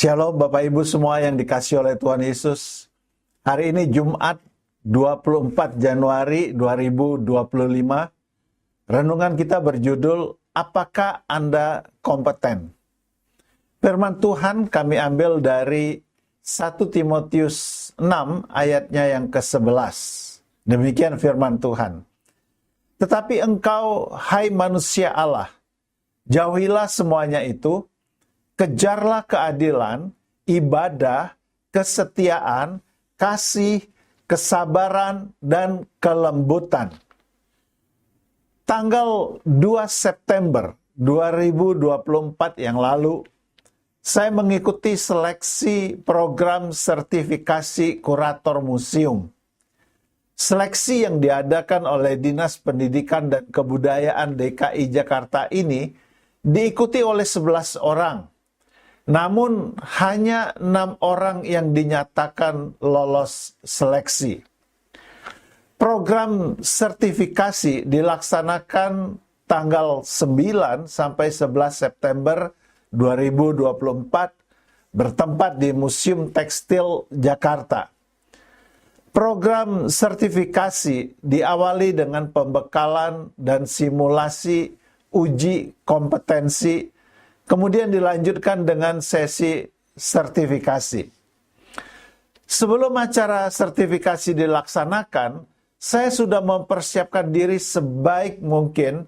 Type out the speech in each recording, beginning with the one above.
Shalom Bapak Ibu semua yang dikasihi oleh Tuhan Yesus. Hari ini Jumat 24 Januari 2025. Renungan kita berjudul, Apakah Anda Kompeten? Firman Tuhan kami ambil dari 1 Timotius 6 ayatnya yang ke-11. Demikian firman Tuhan. Tetapi engkau, hai manusia Allah, jauhilah semuanya itu, kejarlah keadilan, ibadah, kesetiaan, kasih, kesabaran, dan kelembutan. Tanggal 2 September 2024 yang lalu, saya mengikuti seleksi program sertifikasi kurator museum. Seleksi yang diadakan oleh Dinas Pendidikan dan Kebudayaan DKI Jakarta ini diikuti oleh 11 orang. Namun hanya 6 orang yang dinyatakan lolos seleksi. Program sertifikasi dilaksanakan tanggal 9 sampai 11 September 2024 bertempat di Museum Tekstil Jakarta. Program sertifikasi diawali dengan pembekalan dan simulasi uji kompetensi, kemudian dilanjutkan dengan sesi sertifikasi. Sebelum acara sertifikasi dilaksanakan, saya sudah mempersiapkan diri sebaik mungkin,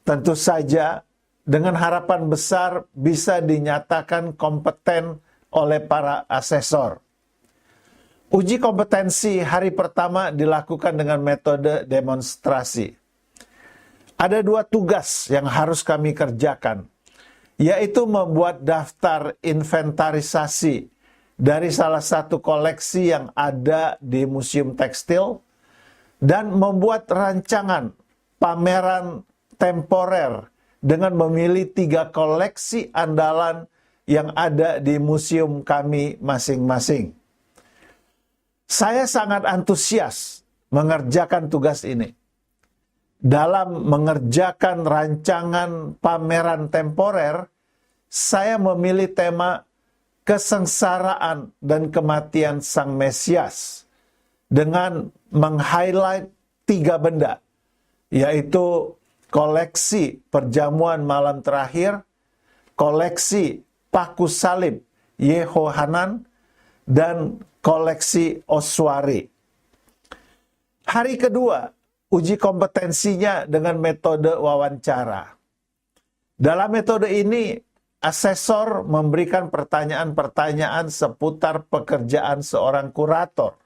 tentu saja dengan harapan besar bisa dinyatakan kompeten oleh para asesor. Uji kompetensi hari pertama dilakukan dengan metode demonstrasi. Ada 2 tugas yang harus kami kerjakan, yaitu membuat daftar inventarisasi dari salah satu koleksi yang ada di Museum Tekstil dan membuat rancangan pameran temporer dengan memilih 3 koleksi andalan yang ada di museum kami masing-masing. Saya sangat antusias mengerjakan tugas ini. Dalam mengerjakan rancangan pameran temporer, saya memilih tema kesengsaraan dan kematian Sang Mesias dengan meng-highlight 3 benda, yaitu koleksi perjamuan malam terakhir, koleksi paku salib Yehohanan, dan koleksi oswari. Hari kedua, uji kompetensinya dengan metode wawancara. Dalam metode ini, asesor memberikan pertanyaan-pertanyaan seputar pekerjaan seorang kurator.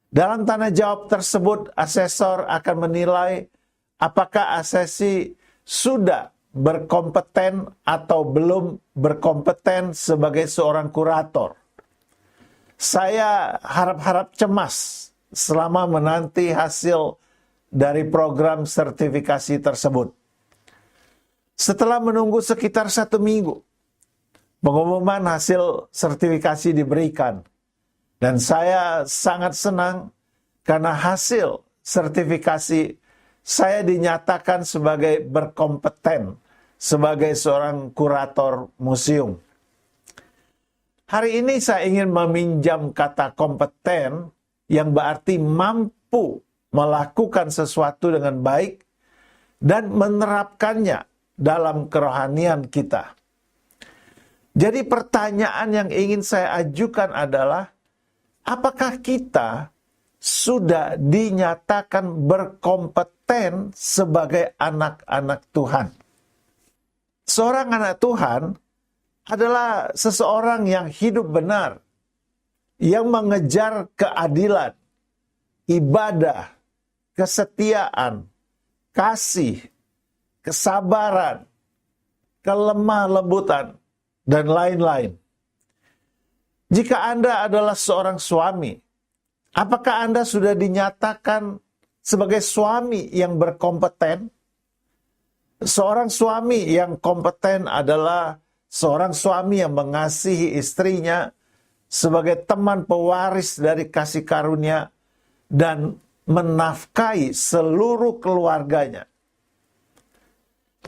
Dalam tanya jawab tersebut, asesor akan menilai apakah asesi sudah berkompeten atau belum berkompeten sebagai seorang kurator. Saya harap-harap cemas selama menanti hasil dari program sertifikasi tersebut. Setelah menunggu sekitar 1 minggu, pengumuman hasil sertifikasi diberikan. Dan saya sangat senang karena hasil sertifikasi saya dinyatakan sebagai berkompeten sebagai seorang kurator museum. Hari ini saya ingin meminjam kata kompeten yang berarti mampu melakukan sesuatu dengan baik dan menerapkannya dalam kerohanian kita. Jadi pertanyaan yang ingin saya ajukan adalah, apakah kita sudah dinyatakan berkompeten sebagai anak-anak Tuhan? Seorang anak Tuhan adalah seseorang yang hidup benar, yang mengejar keadilan, ibadah, kesetiaan, kasih, kesabaran, kelemah lembutan, dan lain-lain. Jika Anda adalah seorang suami, apakah Anda sudah dinyatakan sebagai suami yang berkompeten? Seorang suami yang kompeten adalah seorang suami yang mengasihi istrinya sebagai teman pewaris dari kasih karunia dan menafkahi seluruh keluarganya.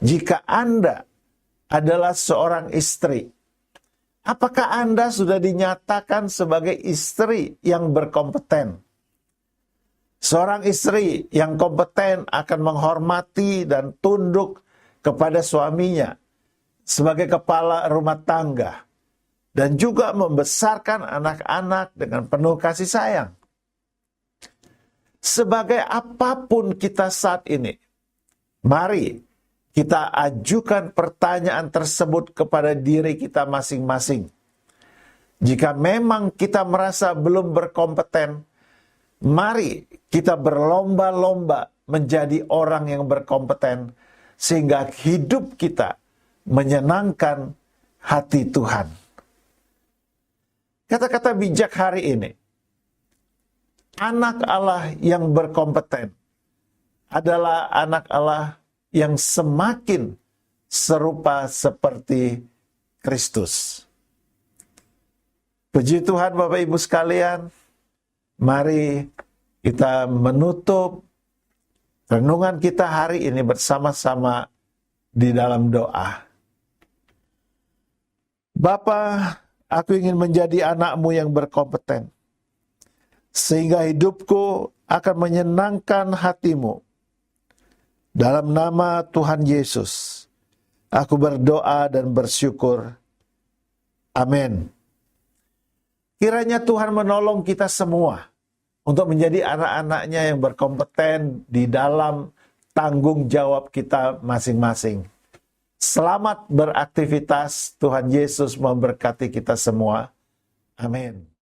Jika Anda adalah seorang istri, Apakah Anda sudah dinyatakan sebagai istri yang berkompeten? Seorang istri yang kompeten akan menghormati dan tunduk kepada suaminya sebagai kepala rumah tangga dan juga membesarkan anak-anak dengan penuh kasih sayang. Sebagai apapun kita saat ini, mari kita ajukan pertanyaan tersebut kepada diri kita masing-masing. Jika memang kita merasa belum berkompeten, mari kita berlomba-lomba menjadi orang yang berkompeten, sehingga hidup kita menyenangkan hati Tuhan. Kata-kata bijak hari ini, anak Allah yang berkompeten adalah anak Allah yang semakin serupa seperti Kristus. Puji Tuhan Bapak Ibu sekalian, mari kita menutup renungan kita hari ini bersama-sama di dalam doa. Bapa, aku ingin menjadi anak-Mu yang berkompeten, sehingga hidupku akan menyenangkan hati-Mu. Dalam nama Tuhan Yesus, aku berdoa dan bersyukur. Amin. Kiranya Tuhan menolong kita semua untuk menjadi anak-anaknya yang berkompeten di dalam tanggung jawab kita masing-masing. Selamat beraktivitas, Tuhan Yesus memberkati kita semua. Amin.